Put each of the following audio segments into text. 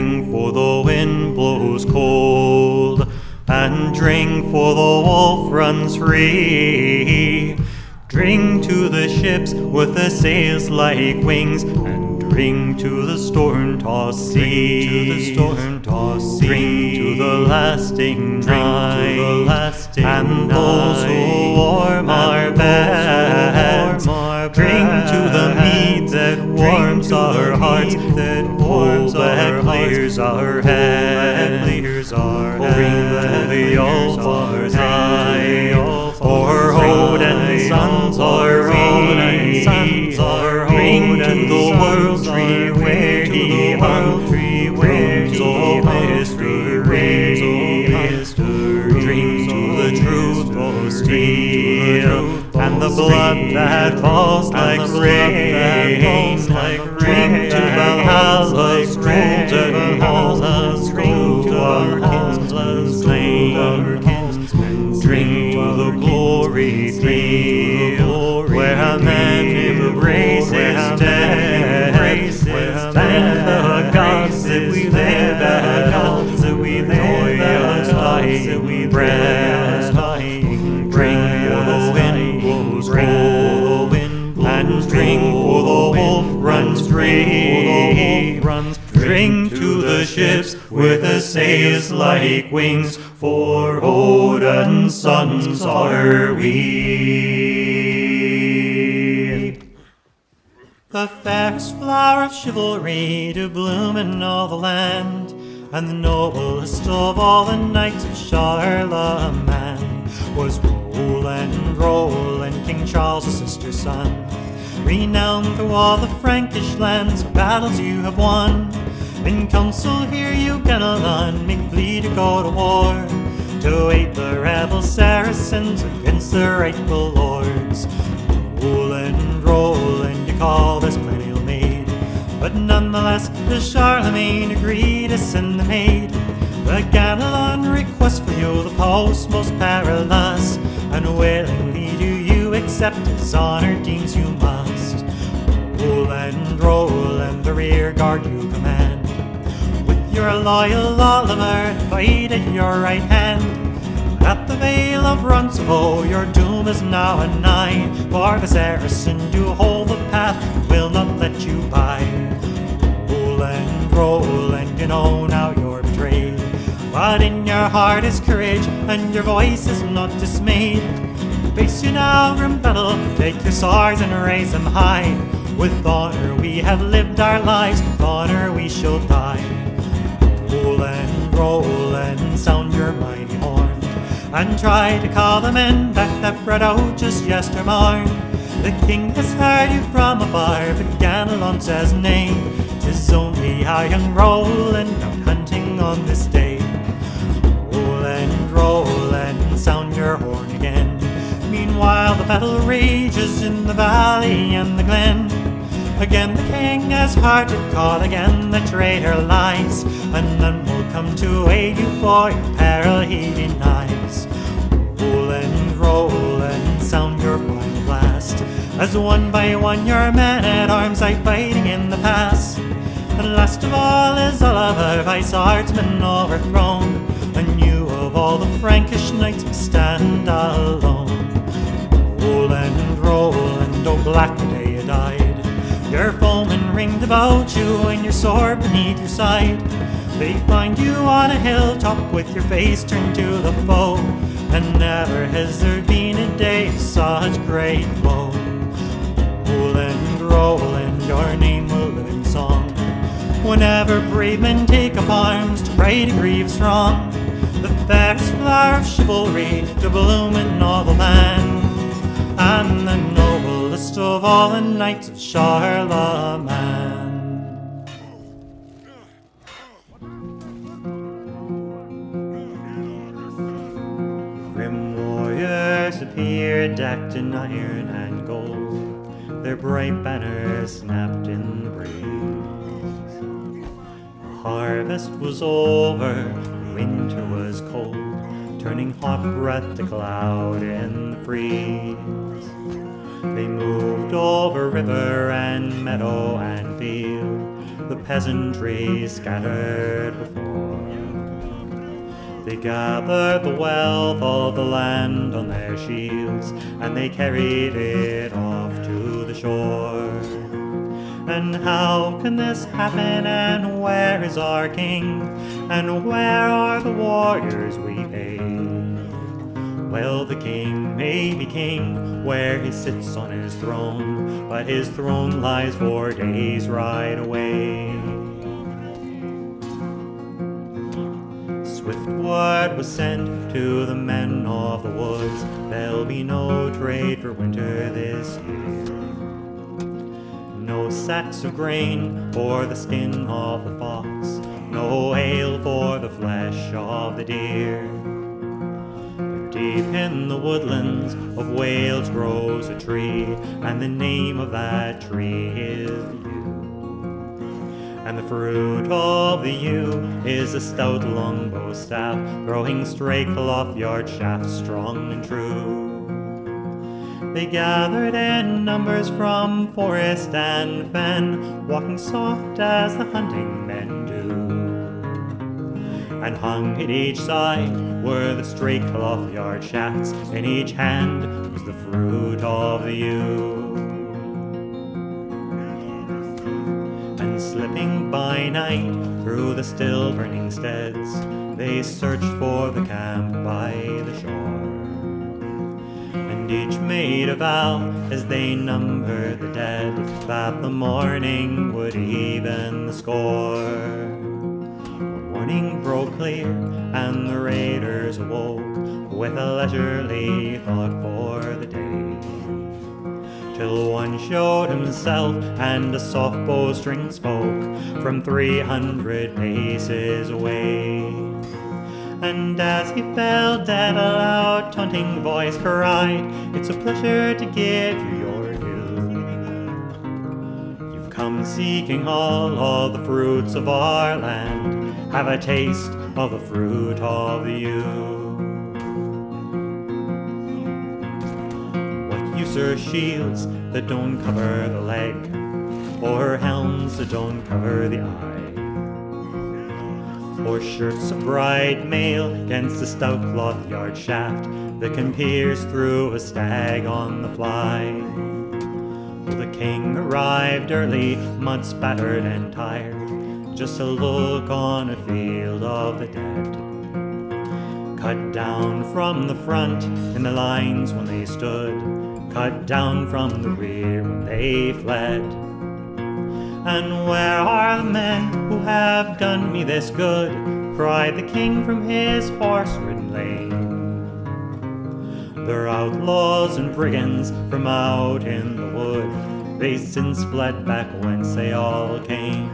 drink, for the wind blows cold, and drink, for the wolf runs free. Drink to the ships with the sails like wings, and drink to the storm-tossed seas. Drink to the lasting night, and those who warm our beds. Drink to the mead that warms our hearts, that clears our heads. Drink to the Alphar's high, for Odin's sons are we. Drink to the world tree where he hung, rooms of mystery. Drink to the truth of steel, and the blood that falls like rain. Drink to Valhalla's golden halls, drink to our kinsmen slain. Drink to the glory field, where a man embraces death. Thank the gods that we live, joyous dying breath. Drink for the wind blows cold, and drink for the wolf runs free. Drink to the ships with the sails like wings, for Odin's sons are we. The fairest flower of chivalry to bloom in all the land, and the noblest of all the knights of Charlemagne was Roland, King Charles' sister son. Renowned through all the Frankish lands, battles you have won. In council here you can alone make plea to go to war, to aid the rebel Saracens against their rightful lords. Roland, you call this plain ill-made, but nonetheless the Charlemagne agreed to send the maid. The Ganelon requests for you the post most perilous, and willingly do you accept his honor deems you must. Roland, the rear guard you command, with your loyal Oliver to fight at your right hand. At the Vale of Roncevaux your doom is now nigh, for the Saracen do hold the path, will not let you by. Roland, you know now you're betrayed, but in your heart is courage, and your voice is not dismayed. Face you now grim battle, take your swords and raise them high. With honor we have lived our lives, with honor we shall die. Roland, sound your mighty horn, and try to call the men back that brought out just yestermorn. The king has heard you from afar, but Ganelon says nay. 'Tis only our young Roland out hunting on this day. Roland, sound your horn again. Meanwhile the battle rages in the valley and the glen. Again the king has heard it call, again the traitor lies, and none will come to aid you, for your peril he denies. Roland, sound your final blast, as one by one your men-at-arms lie fighting in the pass. And last of all is Oliver by swordsmen overthrown, and you of all the Frankish knights must stand alone. Roland, oh black the day you died, your foemen ringed about you and your sword beneath your side. They find you on a hilltop with your face turned to the foe, and never has there been a day of such great woe. Roland, your name will live in song, whenever brave men take up arms to right a grievous wrong. The fairest flower of chivalry to bloom in all the land, and the noblest of all the knights of Charlemagne. Grim warriors appear decked in iron and gold, their bright banners snapped in the breeze. The harvest was over, winter was cold, turning hot breath to cloud in the freeze. They moved over river and meadow and field, the peasantry scattered before. They gathered the wealth of the land on their shields, and they carried it off to the shore. And how can this happen, and where is our king, and where are the warriors we paid? Well, the king may be king where he sits on his throne, but his throne lies 4 days' ride away. Swift word was sent to the men of the woods, there'll be no trade for winter this year. No sacks of grain for the skin of the fox, no ale for the flesh of the deer. But deep in the woodlands of Wales grows a tree, and the name of that tree is the yew. And the fruit of the yew is a stout longbow staff, throwing straight cloth-yard shafts strong and true. They gathered in numbers from forest and fen, walking soft as the hunting men do. And hung at each side were the straight cloth-yard shafts, in each hand was the fruit of the yew. And slipping by night through the still burning steads, they searched for the camp by the shore. And each made a vow as they numbered the dead, that the morning would even the score. The morning broke clear, and the raiders awoke with a leisurely thought for the day. Till one showed himself, and a soft bowstring spoke from 300 paces away. And as he fell dead, a loud taunting voice cried, "It's a pleasure to give you your due. You've come seeking all of the fruits of our land. Have a taste of the fruit of the yew." Or shields that don't cover the leg, or helms that don't cover the eye, or shirts of bright mail against a stout cloth-yard shaft that can pierce through a stag on the fly. Well, the king arrived early, mud-spattered and tired, just to look on a field of the dead. Cut down from the front in the lines when they stood, cut down from the rear when they fled. "And where are the men who have done me this good?" cried the king from his horse-ridden lane. "They're outlaws and brigands from out in the wood. They since fled back whence they all came.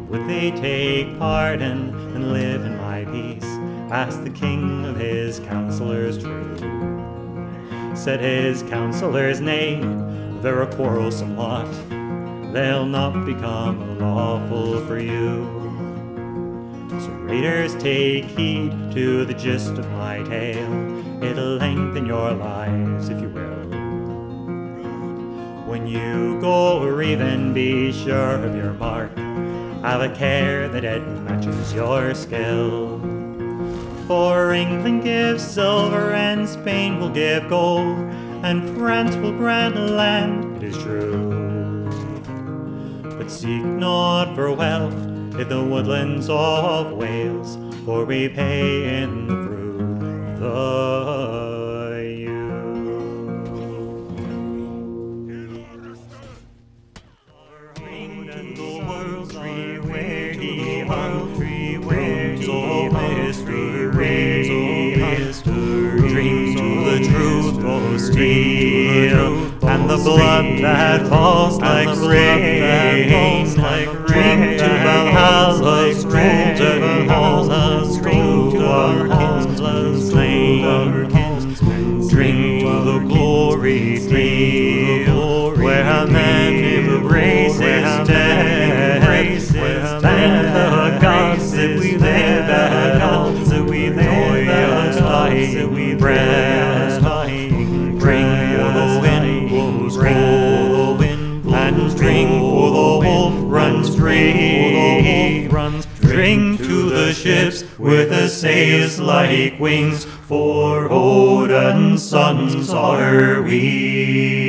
Would they take pardon and live in my peace?" asked the king of his counselors true. Said his counselors, "Nay, they're a quarrelsome lot. They'll not become lawful for you. So raiders, take heed to the gist of my tale. It'll lengthen your lives if you will. When you go a-reaving, be sure of your mark. Have a care that it matches your skill. For England gives silver, and Spain will give gold, and France will grant land, it is true. But seek not for wealth in the woodlands of Wales, for we pay in the fruit the yew." And the world's tree where he hung, rings of history, dreams to the truth of steel, and the blood that falls like rain, drink to Valhalla's golden halls, drink to our kinsmen slain, drink to the glory field, where a man embraces death, thank the gods that we live at, that we joyous dying breath, drink for the wind blows cold, and drink for the wolf free. Drink to the ships with the sails like wings, for Odin's sons are we.